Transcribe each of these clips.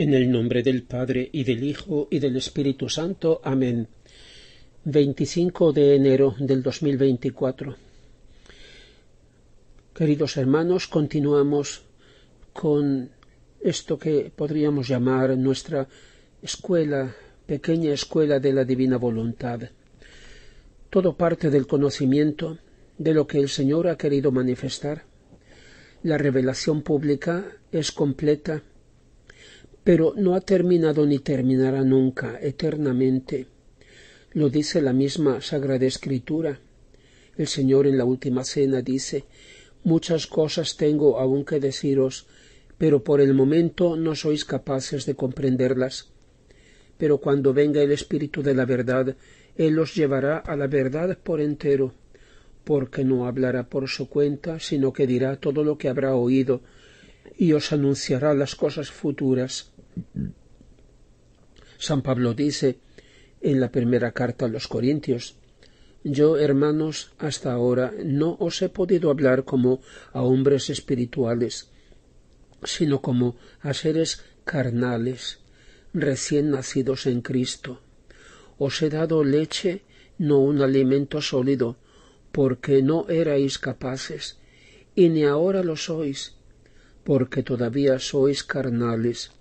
En el nombre del Padre, y del Hijo, y del Espíritu Santo. Amén. 25 de enero del 2024. Queridos hermanos, continuamos con esto que podríamos llamar nuestra escuela, pequeña escuela de la divina voluntad. Todo parte del conocimiento de lo que el Señor ha querido manifestar. La revelación pública es completa, pero no ha terminado ni terminará nunca, eternamente. Lo dice la misma Sagrada Escritura. El Señor en la última cena dice: muchas cosas tengo aún que deciros, pero por el momento no sois capaces de comprenderlas. Pero cuando venga el Espíritu de la verdad, Él os llevará a la verdad por entero, porque no hablará por su cuenta, sino que dirá todo lo que habrá oído, y os anunciará las cosas futuras. San Pablo dice en la primera carta a los Corintios: yo, hermanos, hasta ahora no os he podido hablar como a hombres espirituales, sino como a seres carnales, recién nacidos en Cristo. Os he dado leche, no un alimento sólido, porque no erais capaces, y ni ahora lo sois, porque todavía sois carnales.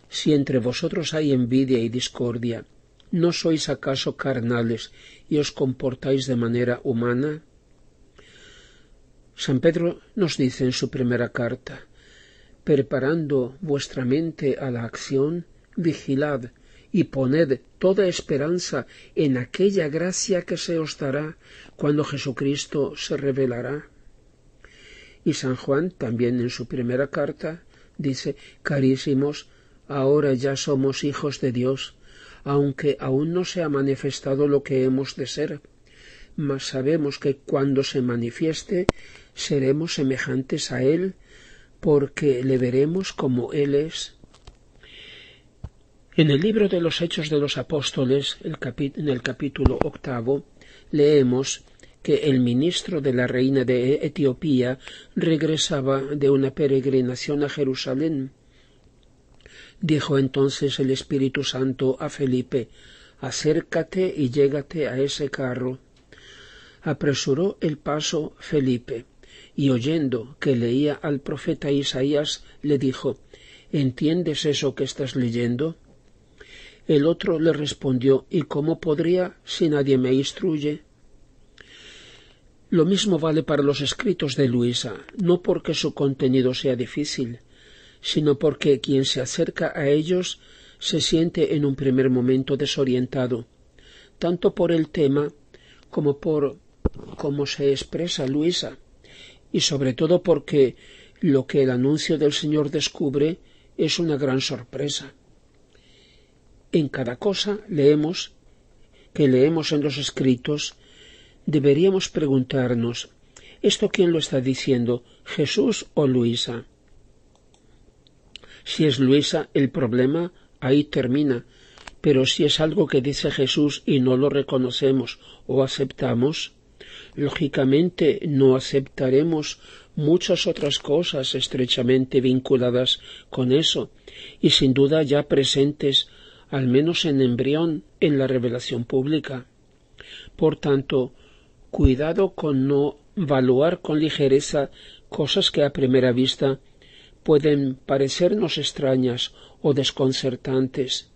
Si entre vosotros hay envidia y discordia, ¿no sois acaso carnales y os comportáis de manera humana? San Pedro nos dice en su primera carta: preparando vuestra mente a la acción, vigilad y poned toda esperanza en aquella gracia que se os dará cuando Jesucristo se revelará. Y San Juan, también en su primera carta, dice: carísimos, ahora ya somos hijos de Dios, aunque aún no se ha manifestado lo que hemos de ser, mas sabemos que cuando se manifieste seremos semejantes a Él, porque le veremos como Él es. En el libro de los Hechos de los Apóstoles, en el capítulo 8, leemos que el ministro de la reina de Etiopía regresaba de una peregrinación a Jerusalén. Dijo entonces el Espíritu Santo a Felipe: acércate y llégate a ese carro. Apresuró el paso Felipe, y oyendo que leía al profeta Isaías, le dijo: ¿entiendes eso que estás leyendo? El otro le respondió: ¿y cómo podría si nadie me instruye? Lo mismo vale para los escritos de Luisa, no porque su contenido sea difícil, sino porque quien se acerca a ellos se siente en un primer momento desorientado, tanto por el tema como por cómo se expresa Luisa, y sobre todo porque lo que el anuncio del Señor descubre es una gran sorpresa. En cada cosa que leemos en los escritos, deberíamos preguntarnos: ¿esto quién lo está diciendo, Jesús o Luisa? Si es Luisa, el problema ahí termina, pero si es algo que dice Jesús y no lo reconocemos o aceptamos, lógicamente no aceptaremos muchas otras cosas estrechamente vinculadas con eso y sin duda ya presentes, al menos en embrión, en la revelación pública. Por tanto, cuidado con no valuar con ligereza cosas que a primera vista pueden parecernos extrañas o desconcertantes.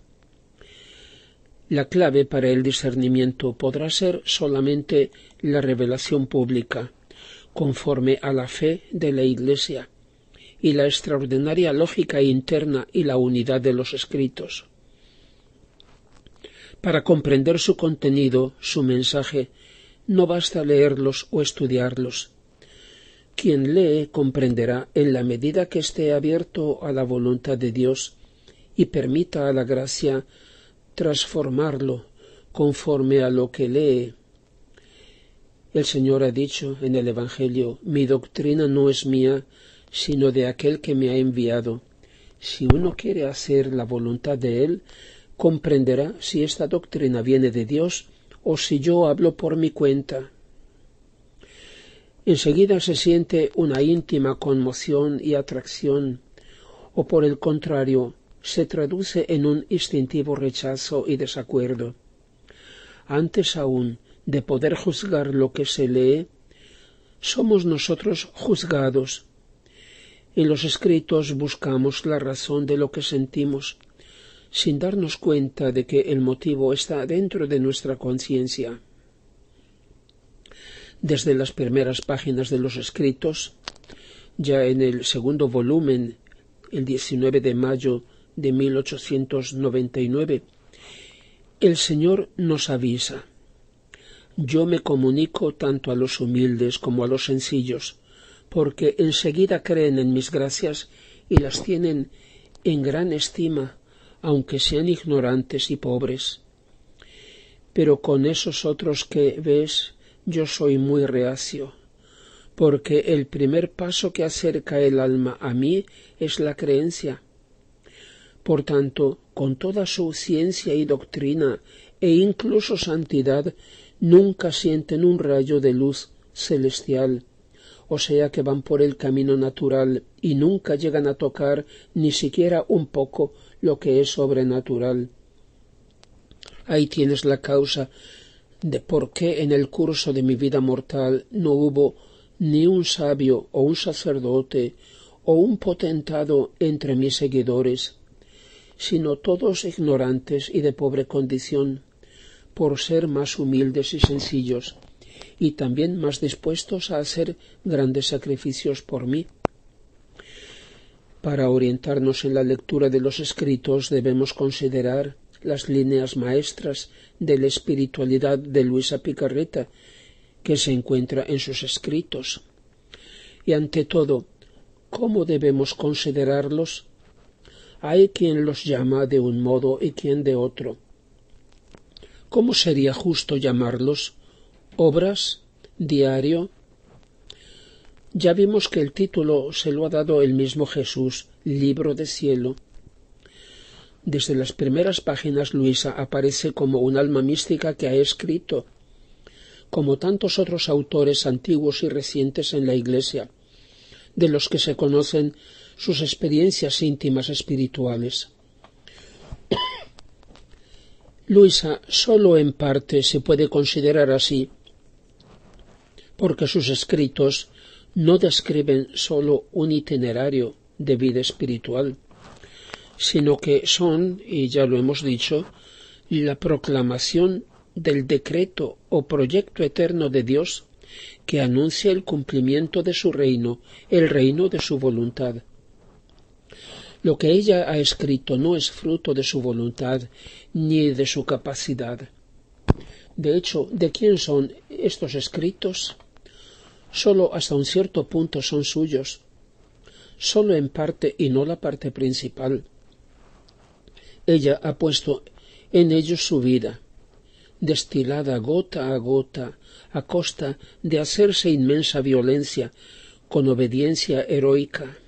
La clave para el discernimiento podrá ser solamente la revelación pública, conforme a la fe de la Iglesia, y la extraordinaria lógica interna y la unidad de los escritos. Para comprender su contenido, su mensaje, no basta leerlos o estudiarlos. Quien lee comprenderá en la medida que esté abierto a la voluntad de Dios y permita a la gracia transformarlo conforme a lo que lee. El Señor ha dicho en el Evangelio: mi doctrina no es mía, sino de aquel que me ha enviado. Si uno quiere hacer la voluntad de Él, comprenderá si esta doctrina viene de Dios o si yo hablo por mi cuenta. Enseguida se siente una íntima conmoción y atracción, o por el contrario, se traduce en un instintivo rechazo y desacuerdo. Antes aún de poder juzgar lo que se lee, somos nosotros juzgados. En los escritos buscamos la razón de lo que sentimos, sin darnos cuenta de que el motivo está dentro de nuestra conciencia. Desde las primeras páginas de los escritos, ya en el segundo volumen, el 19 de mayo de 1899, el Señor nos avisa: yo me comunico tanto a los humildes como a los sencillos, porque enseguida creen en mis gracias y las tienen en gran estima, aunque sean ignorantes y pobres. Pero con esos otros que ves, yo soy muy reacio, porque el primer paso que acerca el alma a mí es la creencia. Por tanto, con toda su ciencia y doctrina e incluso santidad, nunca sienten un rayo de luz celestial, o sea que van por el camino natural y nunca llegan a tocar ni siquiera un poco lo que es sobrenatural. Ahí tienes la causa de por qué en el curso de mi vida mortal no hubo ni un sabio o un sacerdote o un potentado entre mis seguidores, sino todos ignorantes y de pobre condición, por ser más humildes y sencillos, y también más dispuestos a hacer grandes sacrificios por mí. Para orientarnos en la lectura de los escritos debemos considerar las líneas maestras de la espiritualidad de Luisa Picarreta, que se encuentra en sus escritos. Y ante todo, ¿cómo debemos considerarlos? Hay quien los llama de un modo y quien de otro. ¿Cómo sería justo llamarlos? ¿Obras? ¿Diario? Ya vimos que el título se lo ha dado el mismo Jesús, Libro de Cielo. Desde las primeras páginas Luisa aparece como un alma mística que ha escrito, como tantos otros autores antiguos y recientes en la Iglesia, de los que se conocen sus experiencias íntimas espirituales. Luisa sólo en parte se puede considerar así, porque sus escritos no describen sólo un itinerario de vida espiritual, sino que son, y ya lo hemos dicho, la proclamación del decreto o proyecto eterno de Dios que anuncia el cumplimiento de su reino, el reino de su voluntad. Lo que ella ha escrito no es fruto de su voluntad ni de su capacidad. De hecho, ¿de quién son estos escritos? Sólo hasta un cierto punto son suyos, sólo en parte y no la parte principal. Ella ha puesto en ellos su vida, destilada gota a costa de hacerse inmensa violencia, con obediencia heroica.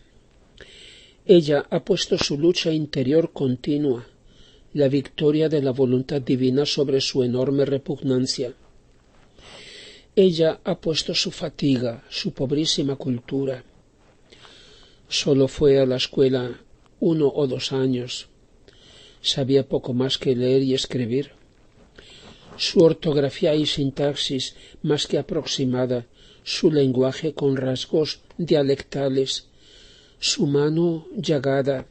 Ella ha puesto su lucha interior continua, la victoria de la voluntad divina sobre su enorme repugnancia. Ella ha puesto su fatiga, su pobrísima cultura. Solo fue a la escuela 1 o 2 años. Sabía poco más que leer y escribir. Su ortografía y sintaxis más que aproximada, su lenguaje con rasgos dialectales, su mano llagada.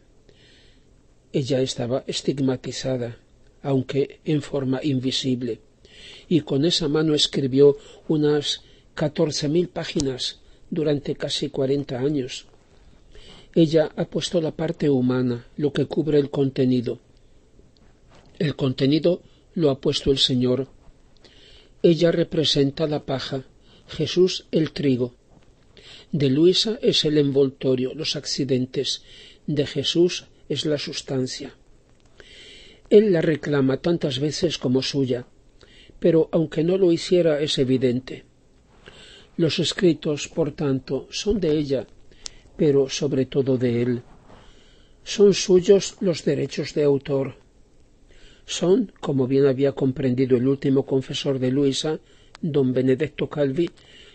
Ella estaba estigmatizada, aunque en forma invisible, y con esa mano escribió unas 14.000 páginas durante casi 40 años. Ella ha puesto la parte humana, lo que cubre el contenido. El contenido lo ha puesto el Señor. Ella representa la paja, Jesús el trigo. De Luisa es el envoltorio, los accidentes. De Jesús es la sustancia. Él la reclama tantas veces como suya, pero aunque no lo hiciera es evidente. Los escritos, por tanto, son de ella, pero sobre todo de él. Son suyos los derechos de autor. Son, como bien había comprendido el último confesor de Luisa, don Benedetto Calvi,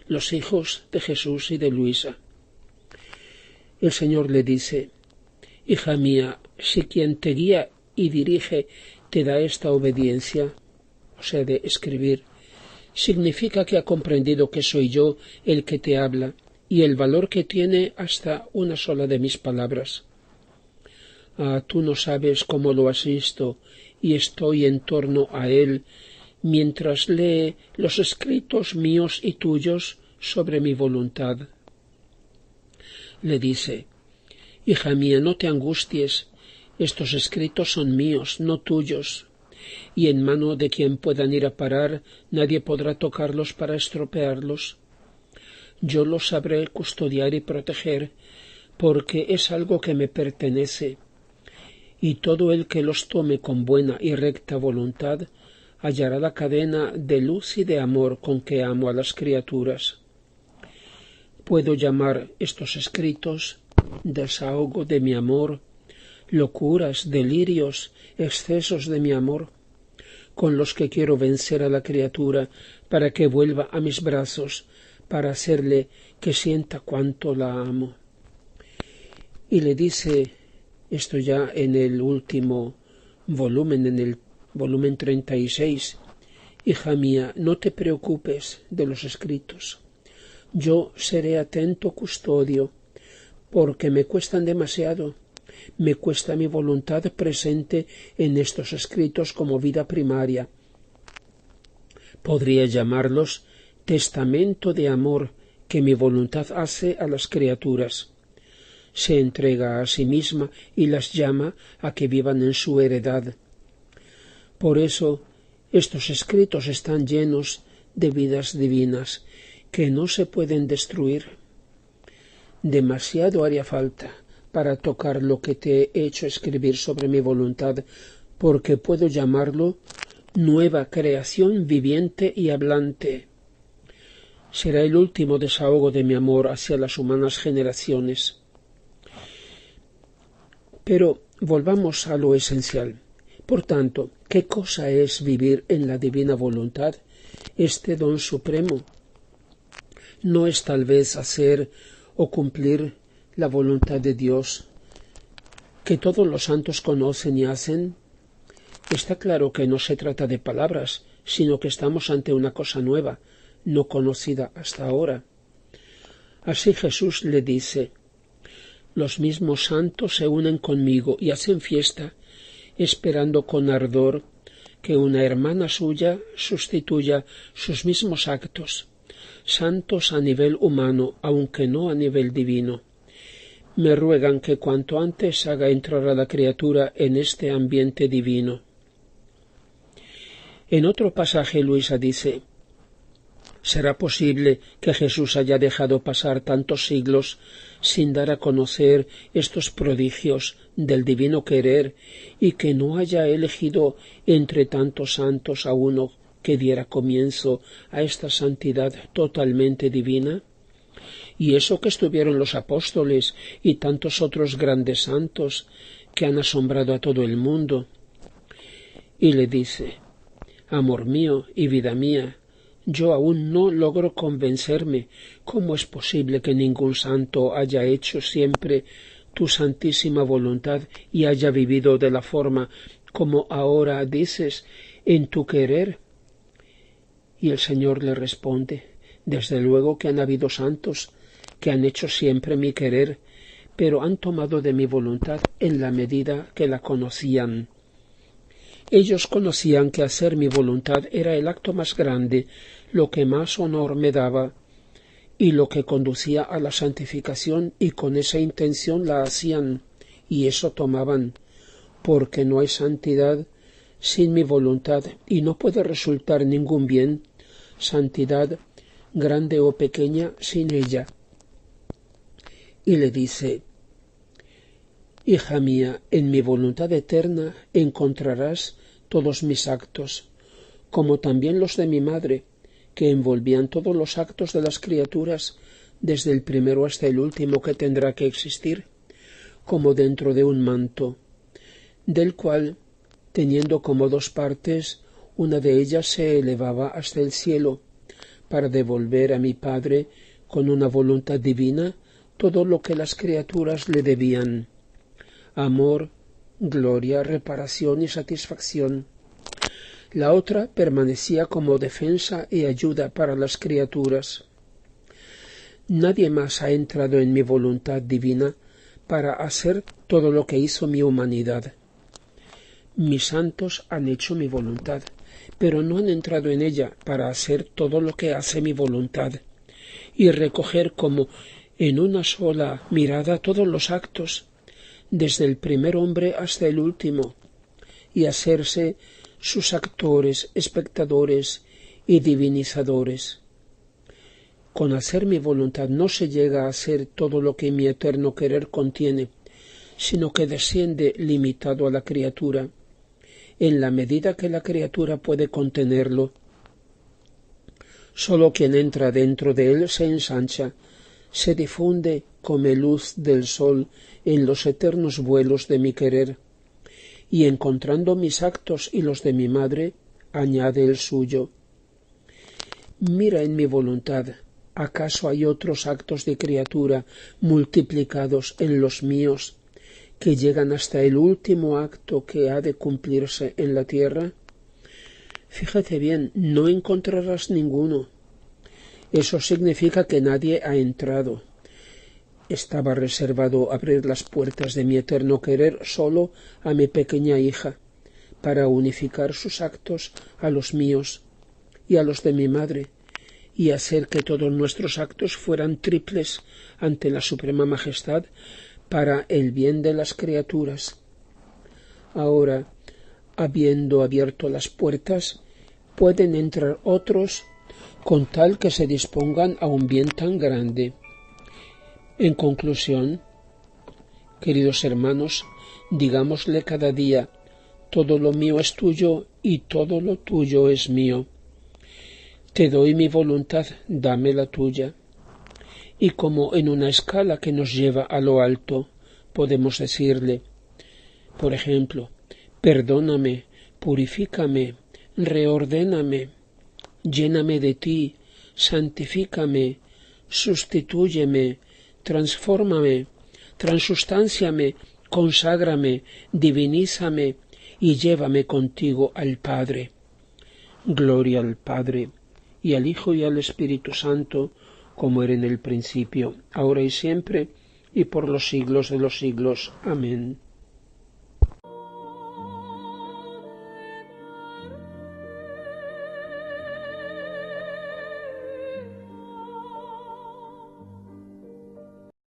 los hijos de Jesús y de Luisa. El Señor le dice: Hija mía, si quien te guía y dirige te da esta obediencia, o sea, de escribir, significa que ha comprendido que soy yo el que te habla y el valor que tiene hasta una sola de mis palabras. Ah, tú no sabes cómo lo asisto y estoy en torno a él mientras lee los escritos míos y tuyos sobre mi voluntad. Le dice: hija mía, no te angusties, estos escritos son míos, no tuyos, y en mano de quien puedan ir a parar nadie podrá tocarlos para estropearlos. Yo los sabré custodiar y proteger, porque es algo que me pertenece, y todo el que los tome con buena y recta voluntad hallará la cadena de luz y de amor con que amo a las criaturas. Puedo llamar estos escritos desahogo de mi amor, locuras, delirios, excesos de mi amor, con los que quiero vencer a la criatura para que vuelva a mis brazos, para hacerle que sienta cuánto la amo. Y le dice esto ya en el último volumen, en el volumen 36, hija mía, no te preocupes de los escritos. Yo seré atento custodio, porque me cuestan demasiado. Me cuesta mi voluntad presente en estos escritos como vida primaria. Podría llamarlos testamento de amor que mi voluntad hace a las criaturas. Se entrega a sí misma y las llama a que vivan en su heredad. Por eso, estos escritos están llenos de vidas divinas que no se pueden destruir. Demasiado haría falta para tocar lo que te he hecho escribir sobre mi voluntad, porque puedo llamarlo nueva creación viviente y hablante. Será el último desahogo de mi amor hacia las humanas generaciones. Pero volvamos a lo esencial. Por tanto, ¿qué cosa es vivir en la divina voluntad, este don supremo? ¿No es tal vez hacer o cumplir la voluntad de Dios que todos los santos conocen y hacen? Está claro que no se trata de palabras, sino que estamos ante una cosa nueva, no conocida hasta ahora. Así Jesús le dice: los mismos santos se unen conmigo y hacen fiesta, esperando con ardor que una hermana suya sustituya sus mismos actos, santos a nivel humano, aunque no a nivel divino. Me ruegan que cuanto antes haga entrar a la criatura en este ambiente divino. En otro pasaje Luisa dice: ¿será posible que Jesús haya dejado pasar tantos siglos sin dar a conocer estos prodigios del divino querer y que no haya elegido entre tantos santos a uno que diera comienzo a esta santidad totalmente divina? Y eso que estuvieron los apóstoles y tantos otros grandes santos que han asombrado a todo el mundo. Y le dice: amor mío y vida mía, yo aún no logro convencerme cómo es posible que ningún santo haya hecho siempre tu santísima voluntad y haya vivido de la forma como ahora dices en tu querer. Y el Señor le responde: desde luego que han habido santos que han hecho siempre mi querer, pero han tomado de mi voluntad en la medida que la conocían. Ellos conocían que hacer mi voluntad era el acto más grande, lo que más honor me daba, y lo que conducía a la santificación, y con esa intención la hacían, y eso tomaban, porque no hay santidad sin mi voluntad, y no puede resultar ningún bien, santidad, grande o pequeña, sin ella. Y le dice: hija mía, en mi voluntad eterna encontrarás todos mis actos, como también los de mi madre, que envolvían todos los actos de las criaturas, desde el primero hasta el último que tendrá que existir, como dentro de un manto, del cual, teniendo como dos partes, una de ellas se elevaba hasta el cielo, para devolver a mi Padre, con una voluntad divina, todo lo que las criaturas le debían. amor, gloria, reparación y satisfacción. La otra permanecía como defensa y ayuda para las criaturas. Nadie más ha entrado en mi voluntad divina para hacer todo lo que hizo mi humanidad. Mis santos han hecho mi voluntad, pero no han entrado en ella para hacer todo lo que hace mi voluntad y recoger como en una sola mirada todos los actos, desde el primer hombre hasta el último, y hacerse sus actores, espectadores y divinizadores. Con hacer mi voluntad no se llega a hacer todo lo que mi eterno querer contiene, sino que desciende limitado a la criatura, en la medida que la criatura puede contenerlo. Sólo quien entra dentro de él se ensancha, se difunde como luz del sol en los eternos vuelos de mi querer, y encontrando mis actos y los de mi madre, añade el suyo. Mira en mi voluntad, ¿acaso hay otros actos de criatura multiplicados en los míos que llegan hasta el último acto que ha de cumplirse en la tierra? Fíjate bien, no encontrarás ninguno. Eso significa que nadie ha entrado. Estaba reservado abrir las puertas de mi eterno querer solo a mi pequeña hija, para unificar sus actos a los míos y a los de mi madre, y hacer que todos nuestros actos fueran triples ante la Suprema Majestad para el bien de las criaturas. Ahora, habiendo abierto las puertas, pueden entrar otros con tal que se dispongan a un bien tan grande. En conclusión, queridos hermanos, digámosle cada día, todo lo mío es tuyo y todo lo tuyo es mío. Te doy mi voluntad, dame la tuya. Y como en una escala que nos lleva a lo alto, podemos decirle, por ejemplo, perdóname, purifícame, reordéname, lléname de ti, santifícame, sustitúyeme, transfórmame, transubstánciame, conságrame, divinízame y llévame contigo al Padre. Gloria al Padre, y al Hijo y al Espíritu Santo, como era en el principio, ahora y siempre, y por los siglos de los siglos. Amén.